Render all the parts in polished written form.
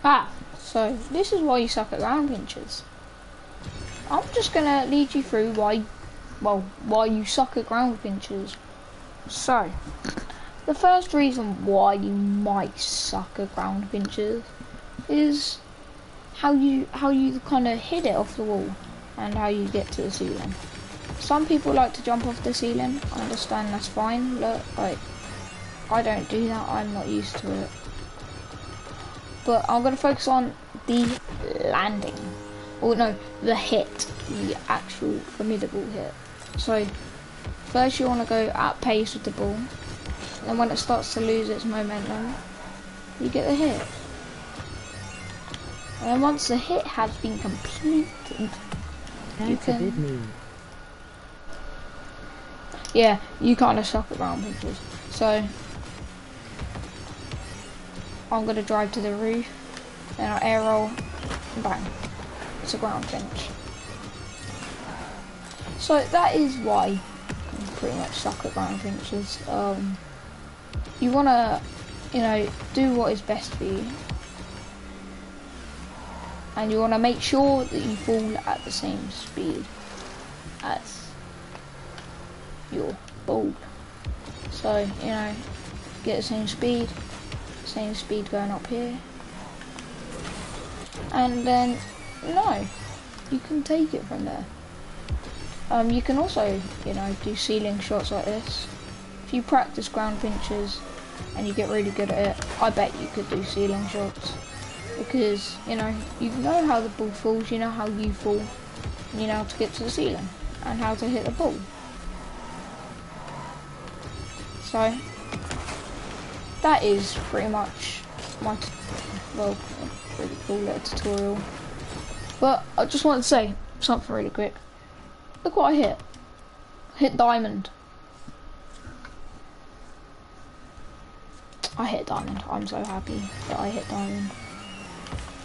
So this is why you suck at ground pinches. I'm just gonna lead you through why you suck at ground pinches. So, the first reason why you might suck at ground pinches is how you kind of hit it off the wall and how you get to the ceiling. Some people like to jump off the ceiling. I understand, that's fine. Look, like, I don't do that. I'm not used to it. But I'm gonna focus on the landing. Or no, the hit, the actual formidable hit. So, first you want to go at pace with the ball. Then when it starts to lose its momentum, you get the hit. And then once the hit has been completed, you can... Yeah, you kind of suck at ground pinches. So, I'm going to drive to the roof, then I'll air roll, and bang. It's a ground pinch. So that is why you pretty much suck at ground pinches. You want to, do what is best for you. And you want to make sure that you fall at the same speed as your ball. So, get the same speed going up here. And then, you can take it from there. You can also, do ceiling shots like this. If you practice ground pinches and you get really good at it, I bet you could do ceiling shots. Because, you know how the ball falls, you know how you fall, you know how to get to the ceiling and how to hit the ball. So, that is pretty much my, really cool little tutorial. But I just want to say something really quick. Look what I hit. Hit diamond. I hit diamond. I'm so happy that I hit diamond.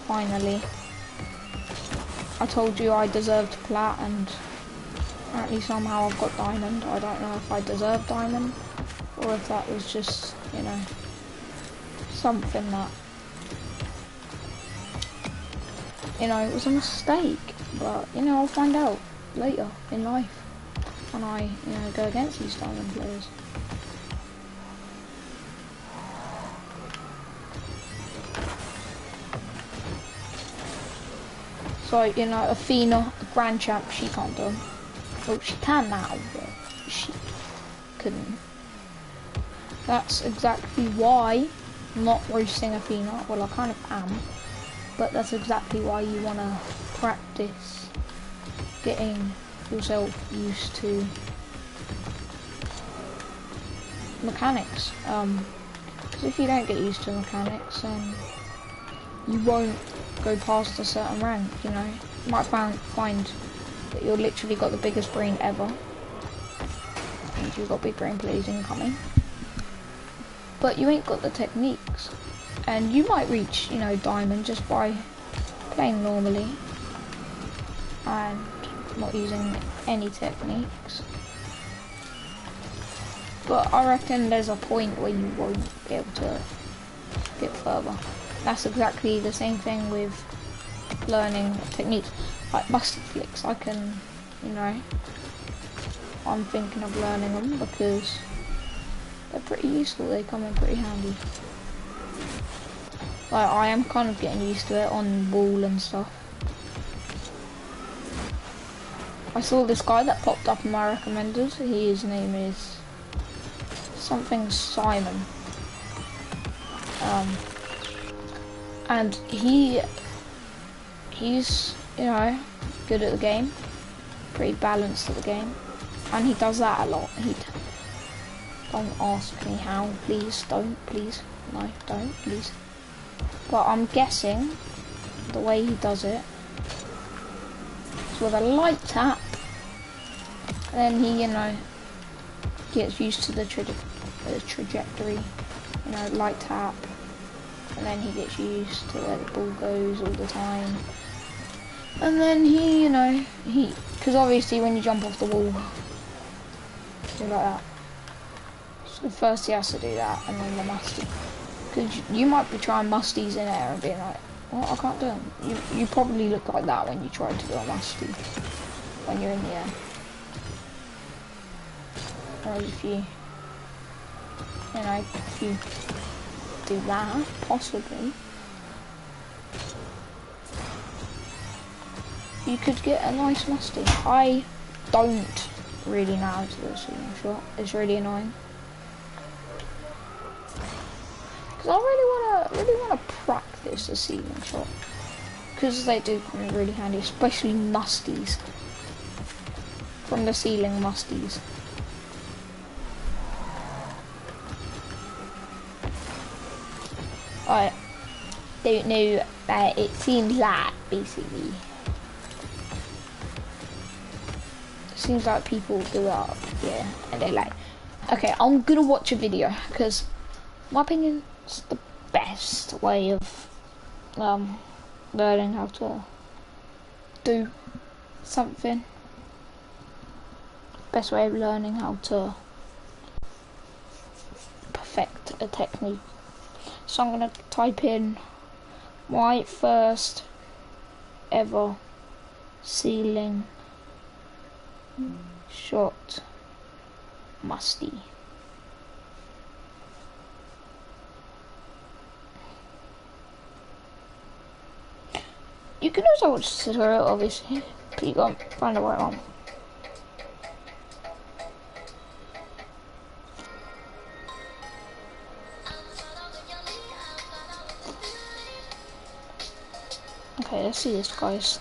Finally. I told you I deserved plat and apparently somehow I've got diamond. I don't know if I deserved diamond or if that was just, something that, it was a mistake. But, I'll find out later in life when I, go against these diamond players. So, Athena, the grand champ, she can't do them. Well, she can now, but she couldn't. That's exactly why I'm not roasting Athena. Well, I kind of am. But that's exactly why you want to practice getting yourself used to mechanics. Because if you don't get used to mechanics, then you won't go past a certain rank, You might find that you've literally got the biggest brain ever. And you've got big brain players incoming. But you ain't got the techniques. And you might reach, diamond just by playing normally. And not using any techniques. But I reckon there's a point where you won't be able to get further. That's exactly the same thing with learning techniques. Like busted flicks, I can, I'm thinking of learning them because they're pretty useful, they come in pretty handy. Like, I am kind of getting used to it on wall and stuff. I saw this guy that popped up in my recommended. His name is something Simon. And he's, good at the game. Pretty balanced at the game. And he does that a lot. Don't ask me how, please, don't, please. No, don't, please. But I'm guessing the way he does it is with a light tap. And then he, gets used to the trajectory. Light tap. And then he gets used to where the ball goes all the time. And then he, because obviously when you jump off the wall, do like that. So first he has to do that, and then the musty. Because you might be trying musties in air and being like, Well, I can't do them. You probably look like that when you try to do a musty when you're in the air. Whereas if you do that, possibly, you could get a nice musty. I don't really know how to do a ceiling shot. It's really annoying. Because I really wanna practice a ceiling shot. Because they do come in really handy, especially musties. From the ceiling musties. I don't know, but it seems like, basically. It seems like people do it up, yeah, and they're like, okay, I'm gonna watch a video, because, in my opinion, it's the best way of, learning how to do something. Best way of learning how to perfect a technique. So I'm gonna type in my first ever ceiling shot musty. You can also watch the tutorial, obviously, but you gotta find the right one. Okay, let's see this, guys.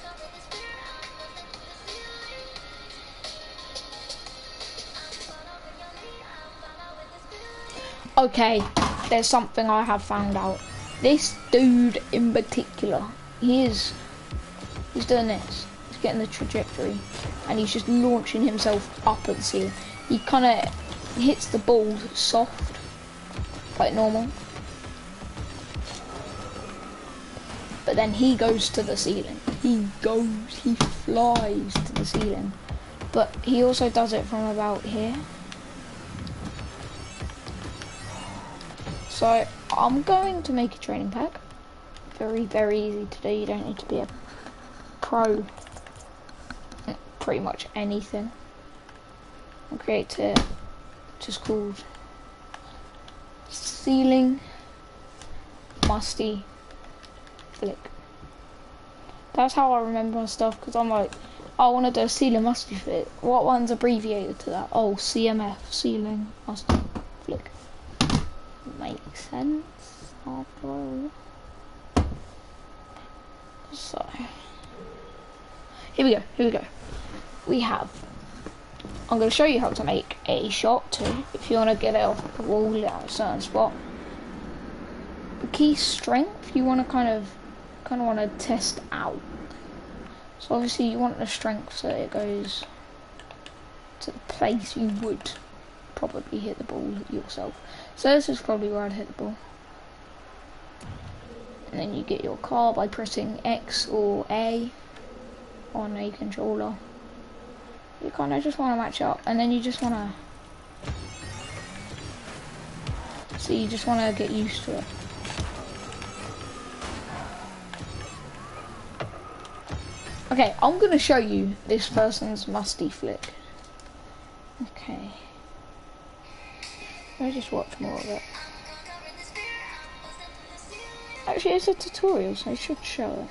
Okay, there's something I have found out. This dude in particular, he's doing this. He's getting the trajectory, and he's just launching himself up at the ceiling. He kind of hits the ball soft, like normal. But then he goes to the ceiling. He flies to the ceiling. But he also does it from about here. So I'm going to make a training pack. Very, very easy to do. You don't need to be a pro at pretty much anything. I'll create it, just called Ceiling Musty Flick. That's how I remember my stuff, because I'm like, I want to do a ceiling musty flick. What one's abbreviated to that? Oh, CMF, ceiling musty flick. Makes sense after all. So, here we go. We have, I'm going to show you how to make a shot too, if you want to get it off the wall at a certain spot. The key strength, you want to kind of want to test out. So obviously you want the strength so it goes to the place you would probably hit the ball yourself. So this is probably where I'd hit the ball. And then you get your car by pressing X or A on a controller. You kind of just want to match up, and then you just want to, so you just want to get used to it. Okay, I'm going to show you this person's musty flick. Okay. Let me just watch more of it. Actually, it's a tutorial, so I should show it.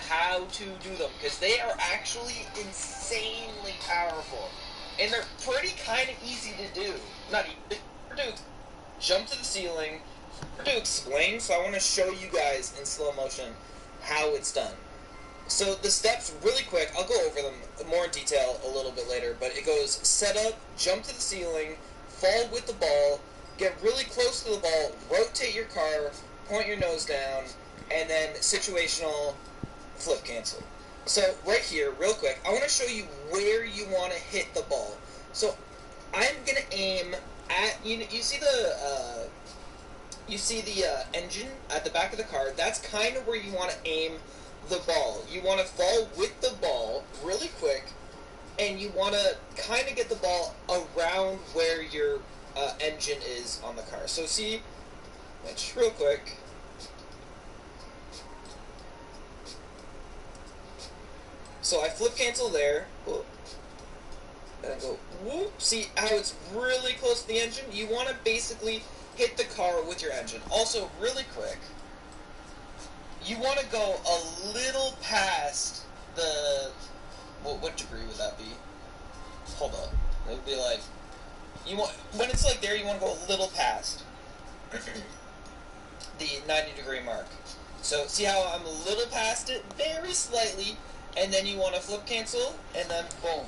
How to do them, because they are actually insanely powerful, and they're pretty kind of easy to do. Not easy to jump to the ceiling, to explain, so I want to show you guys in slow motion how it's done. So the steps, really quick, I'll go over them more in detail a little bit later, but it goes set up, jump to the ceiling, fall with the ball, get really close to the ball, rotate your car, point your nose down, and then situational flip cancel. So right here, real quick, I want to show you where you want to hit the ball. So I'm gonna aim at you see the engine at the back of the car. That's kind of where you want to aim the ball. You want to fall with the ball really quick, and you want to kind of get the ball around where your engine is on the car. So see, just real quick. So I flip cancel there. Whoop. And I go whoop. See how it's really close to the engine? You want to basically hit the car with your engine. Also, really quick, you want to go a little past the... What degree would that be? Hold up. It would be like... when it's like there, you want to go a little past the 90-degree mark. So, see how I'm a little past it? Very slightly. And then you want to flip cancel, and then boom.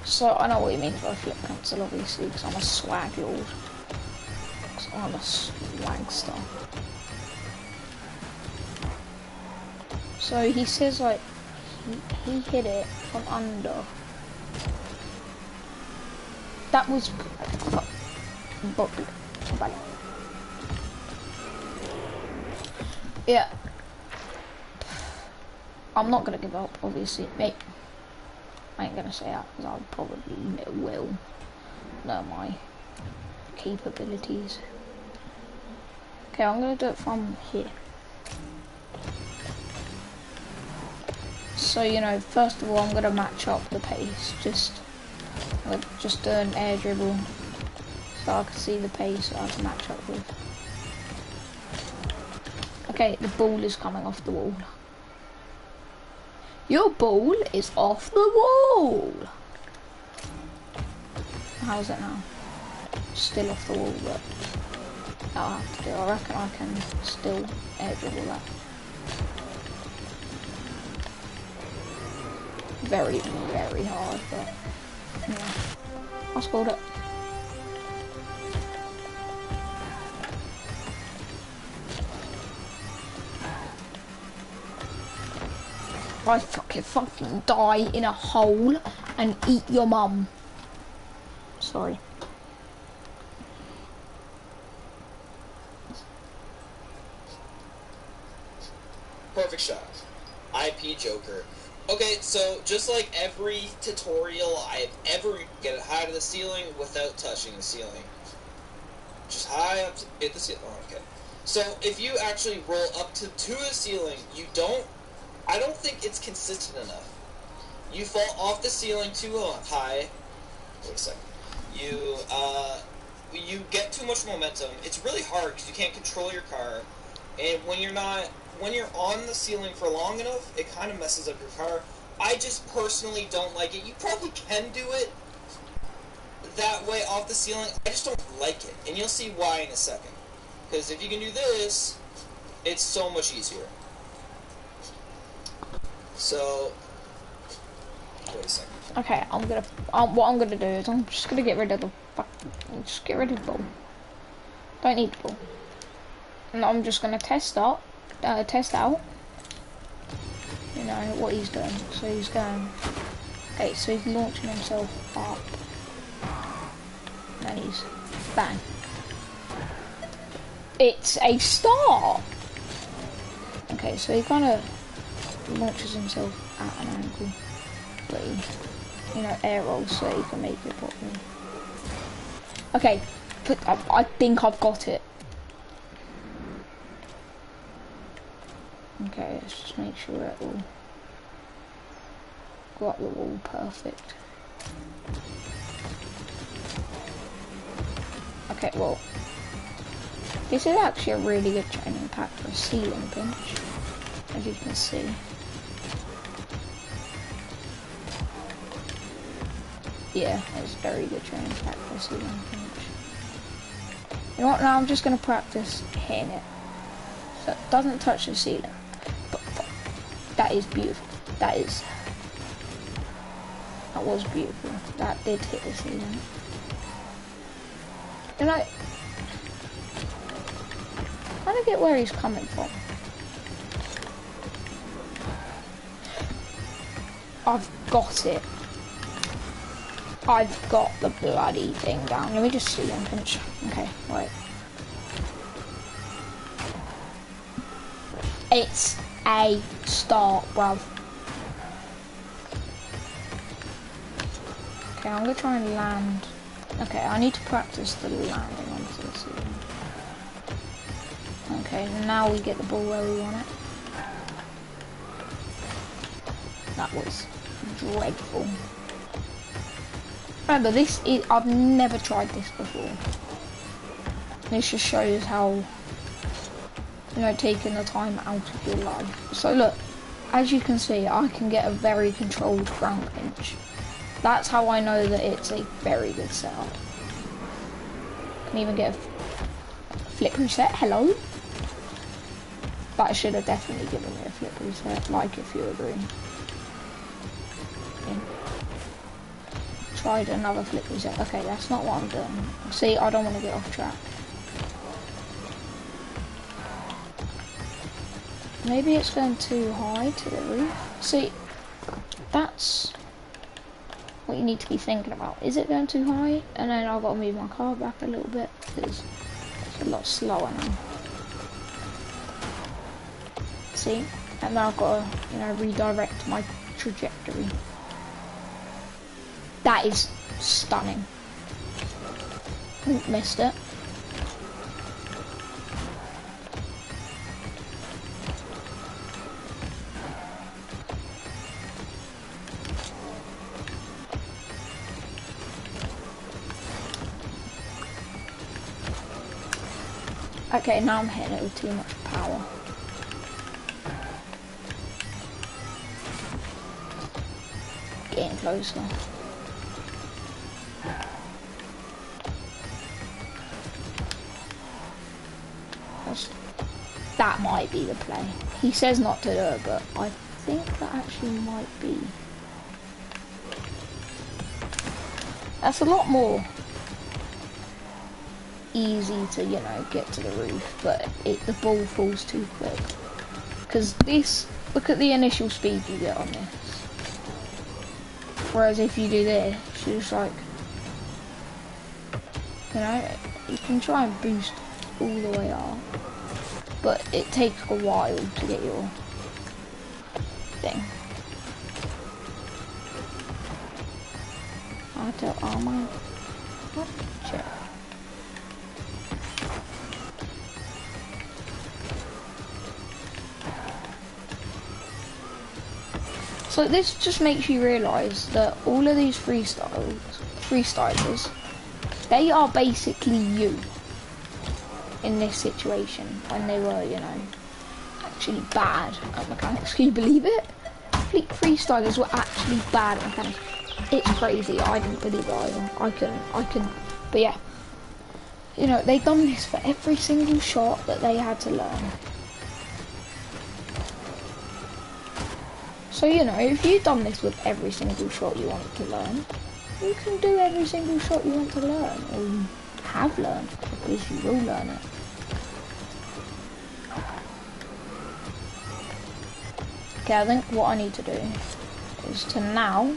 So, I know what you mean by flip cancel, obviously, because I'm a swag lord. Because I'm a swagster. So, he says, like, he hit it from under. That was... Yeah. I'm not gonna give up, obviously, mate. I ain't gonna say that, because I probably will know my capabilities. Okay, I'm gonna do it from here. So, you know, first of all, I'm gonna match up the pace. I'm gonna just do an air dribble, so I can see the pace that I can match up with. Okay, the ball is coming off the wall. Your ball is off the wall. How is it now? Still off the wall, but I'll have to do. I reckon I can still air dribble that. Very, very hard, but yeah, I scored it. I fucking die in a hole and eat your mum. Sorry. Perfect shot. IP Joker. Okay, so just like every tutorial I've ever get it high to the ceiling without touching the ceiling. Just high up to hit the ceiling. Oh, okay. So if you actually roll up to the ceiling, I don't think it's consistent enough. You fall off the ceiling too high. Wait a second. You get too much momentum. It's really hard because you can't control your car, and when you're on the ceiling for long enough, it kind of messes up your car. I just personally don't like it. You probably can do it that way off the ceiling. I just don't like it, and you'll see why in a second. Because if you can do this, it's so much easier. So, wait a second. Okay, what I'm gonna do is I'm just gonna get rid of the just get rid of the ball. Don't need the ball. And I'm just gonna test out, you know, what he's doing. So he's going, okay, so he's launching himself up. And then he's, bang. It's a start! Okay, so he kind of launches himself at an angle. But he, you know, air rolls so he can make it properly. Okay, I think I've got it. Okay, let's just make sure it will go up the wall perfect. Okay, well, this is actually a really good training pack for a ceiling pinch, as you can see. Yeah, it's a very good training pack for a ceiling pinch. You know what, now I'm just going to practice hitting it. So it doesn't touch the ceiling. But that is beautiful. That was beautiful. That did hit the ceiling. You know, I don't get where he's coming from. I've got it. I've got the bloody thing down. Let me just see one pinch. Okay, right. It's a start, bruv. Okay, I'm gonna try and land. Okay, I need to practice the landing onto the ceiling. Okay, now we get the ball where we want it. That was dreadful. Remember, I've never tried this before. This just shows how, you know, taking the time out of your life. So look, as you can see, I can get a very controlled ground pinch. That's how I know that it's a very good setup. Can even get a flip reset. Hello. But I should have definitely given me a flip reset, like if you agree. Okay. Tried another flip reset. Okay, that's not what I'm doing. See, I don't want to get off track. Maybe it's going too high to the roof. See, that's what you need to be thinking about. Is it going too high? And then I've got to move my car back a little bit because it's a lot slower now. See? And now I've got to, you know, redirect my trajectory. That is stunning. Ooh, missed it. Okay, now I'm hitting it with too much power. Getting closer. That might be the play. He says not to do it, but I think that actually might be. That's a lot more easy to, you know, get to the roof, but the ball falls too quick. Because this, look at the initial speed you get on this. Whereas if you do this, you're just like, you know, you can try and boost all the way up, but it takes a while to get your thing. I don't, oh my, what? Check. So this just makes you realise that all of these freestylers, they are basically you in this situation when they were, you know, actually bad at mechanics. Can you believe it? Freestylers were actually bad at mechanics. It's crazy. I didn't believe it either. I couldn't. But yeah, you know, they've done this for every single shot that they had to learn. So, you know, if you've done this with every single shot you want to learn, you can do every single shot you want to learn, or you have learned, because you will learn it. Okay, I think what I need to do is to now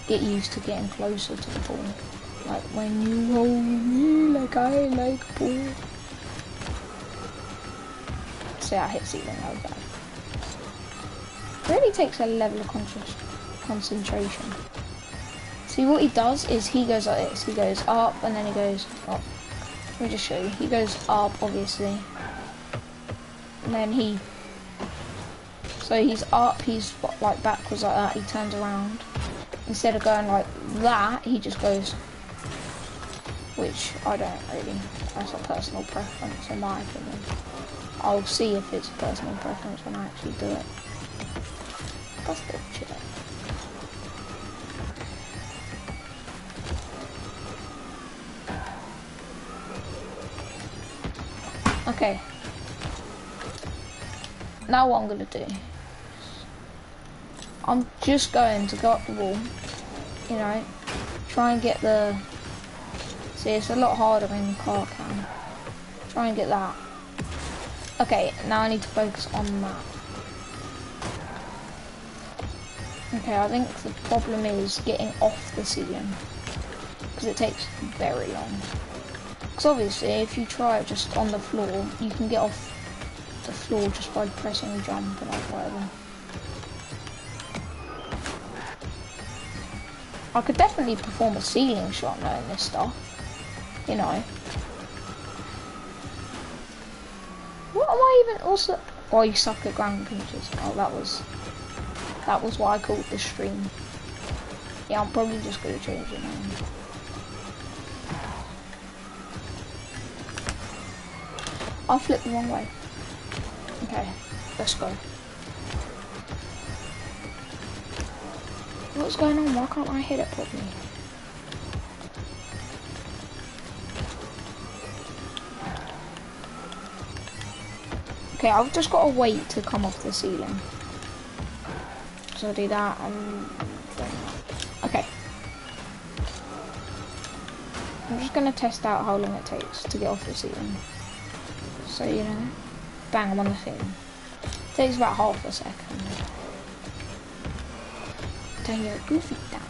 get used to getting closer to the ball. Like when you hold me like I like ball. See, I hit ceiling, that was bad. It really takes a level of concentration. See, what he does is he goes like this. He goes up and then he goes up. Let me just show you. He goes up, obviously. And then so he's up, he's like backwards like that. He turns around. Instead of going like that, he just goes, which I don't really, that's a personal preference in my opinion. I'll see if it's a personal preference when I actually do it. That's good shit. Okay. Now what I'm gonna do, I'm just going to go up the wall, you know, try and get the See, it's a lot harder in the car cam. Try and get that. Okay, now I need to focus on that. Okay, I think the problem is getting off the ceiling, because it takes very long. Because obviously, if you try it just on the floor, you can get off the floor just by pressing jump and like whatever. I could definitely perform a ceiling shot knowing this stuff, you know. What am I even also? Oh, you suck at ground pinches. Oh, that was what I called the stream. Yeah, I'm probably just gonna change it now. I flipped the wrong way. Okay, let's go. What's going on? Why can't I hit it properly? Okay, I've just got to wait to come off the ceiling. So I do that and okay. I'm just gonna test out how long it takes to get off the ceiling. So you know, bang, I'm on the ceiling. It takes about half a second. Turn your goofy down.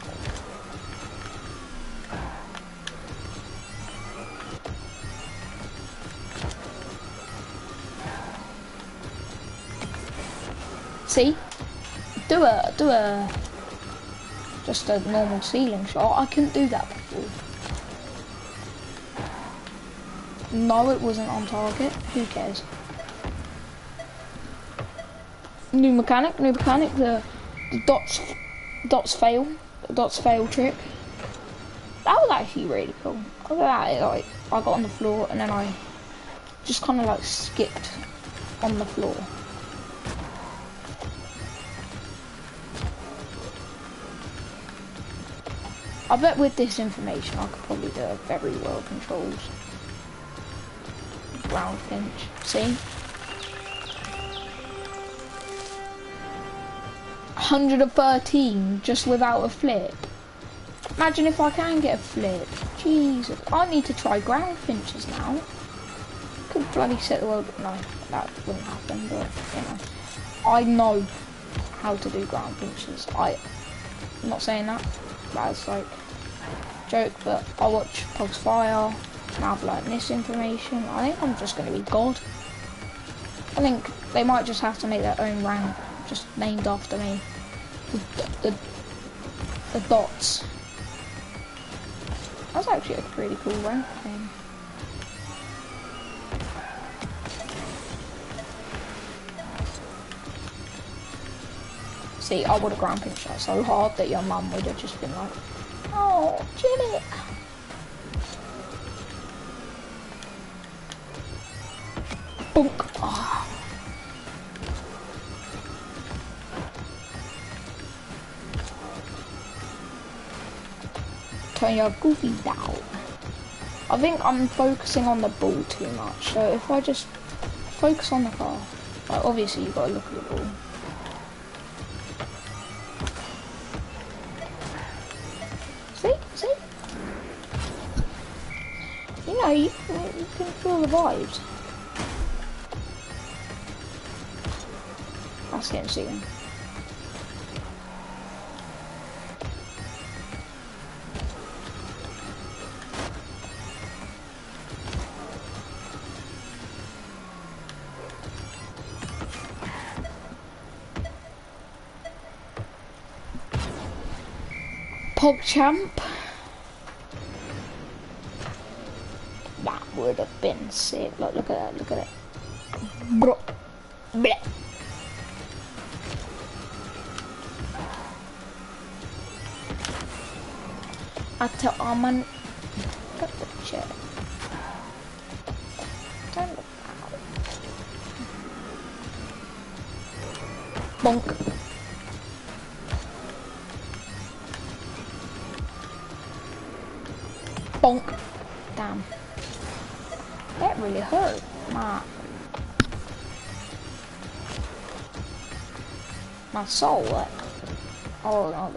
See? Do just a normal ceiling shot. I couldn't do that before. No, it wasn't on target. Who cares? New mechanic. The dots fail. The dots fail trick. That was actually really cool. Look at that. Like, I got on the floor and then I just kind of like skipped on the floor. I bet with this information I could probably do a very well controlled ground pinch. See? 113 just without a flip. Imagine if I can get a flip. Jesus, I need to try ground pinches now. Could bloody set the world. No, that wouldn't happen, but you know. I know how to do ground pinches. I'm not saying that. That's like joke, but I watch Pulsefire, and I've learned this information. I think I'm just going to be God. I think they might just have to make their own rank, just named after me. The dots. That's actually a pretty cool rank name. See, I would have ground pinched that so hard that your mum would have just been like, oh, chill it. Bonk. Oh. Turn your goofy down. I think I'm focusing on the ball too much, so if I just focus on the car, like obviously you've got to look at the ball. See? You know, you can feel the vibes. That's getting seen. PogChamp. That would have been sick. Look at that, look at it. Bro. Bleh. Atta Aman. Cut the chair. Turn it out. Bonk. Bonk. Damn. That really hurt. My soul. What? Oh no.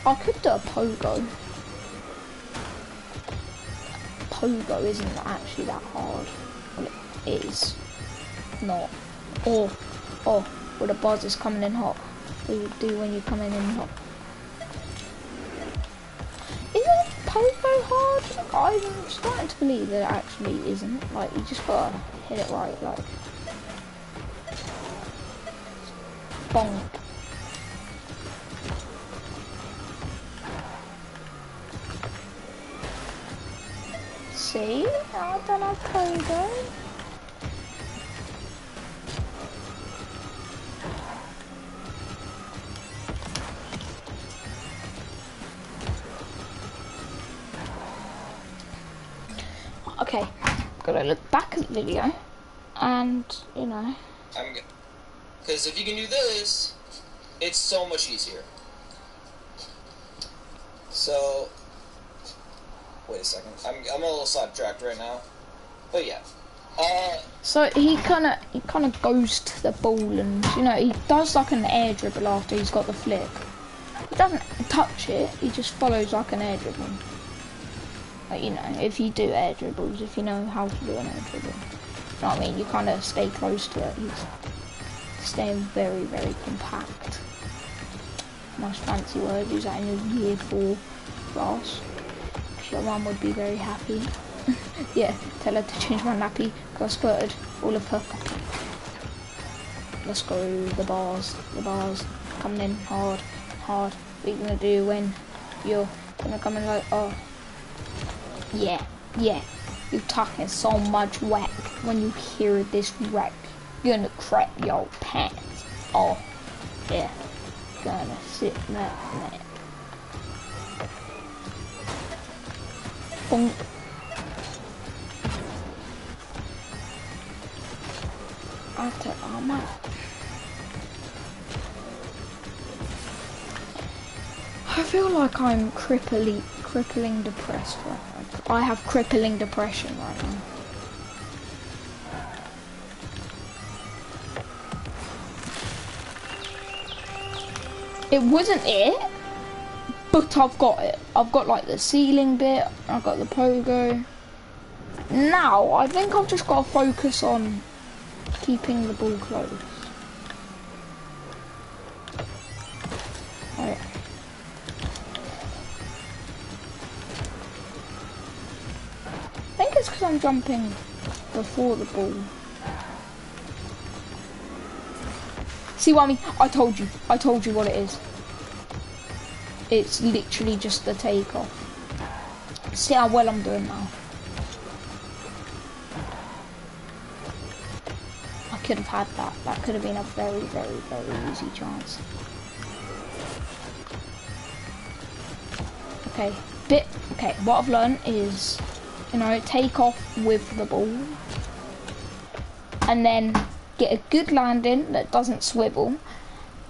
I could do a pogo. Pogo isn't actually that hard. Well, it is not. Or well, the buzz is coming in hot. What you do when you're coming in hot. Isn't pogo hard? I'm starting to believe that it actually isn't. Like, you just gotta hit it right, like. Bonk. See? I don't have pogo. Okay, gotta look back at the video, and you know. Because if you can do this, it's so much easier. So, wait a second. I'm a little sidetracked right now, but yeah. So he kind of goes to the ball, and you know he does like an air dribble after he's got the flick. He doesn't touch it. He just follows like an air dribble. Like, you know, if you do air dribbles, if you know how to do an air dribble, you know what I mean? You kind of stay close to it. He's staying very, very compact. Nice fancy word. Use that in your year 4 class. Your mum would be very happy. Yeah, tell her to change my nappy because I spurted all of her. Let's go. The bars coming in hard. What are you gonna do when you're gonna come in like, oh. Yeah, you're talking so much whack. When you hear this wreck, you're gonna crap your pants. Oh, yeah, gonna sit that man. Boom. I feel like I'm crippling depressed right now. I have crippling depression right now. It wasn't it, but I've got it. I've got like the ceiling bit, I've got the pogo. Now, I think I've just got to focus on keeping the ball close. Right. I think it's because I'm jumping before the ball. See what I mean? I told you what it is. It's literally just the takeoff. See how well I'm doing now. I could have had that. That could have been a very, very, very easy chance. Okay, what I've learned is, you know, take off with the ball and then get a good landing that doesn't swivel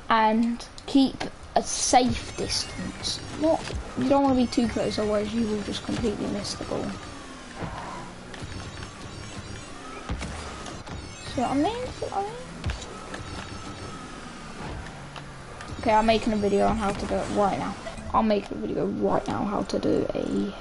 and keep a safe distance. You don't want to be too close, otherwise you will just completely miss the ball. See what I mean? Okay, I'm making a video on how to do it right now. I'll make a video right now how to do a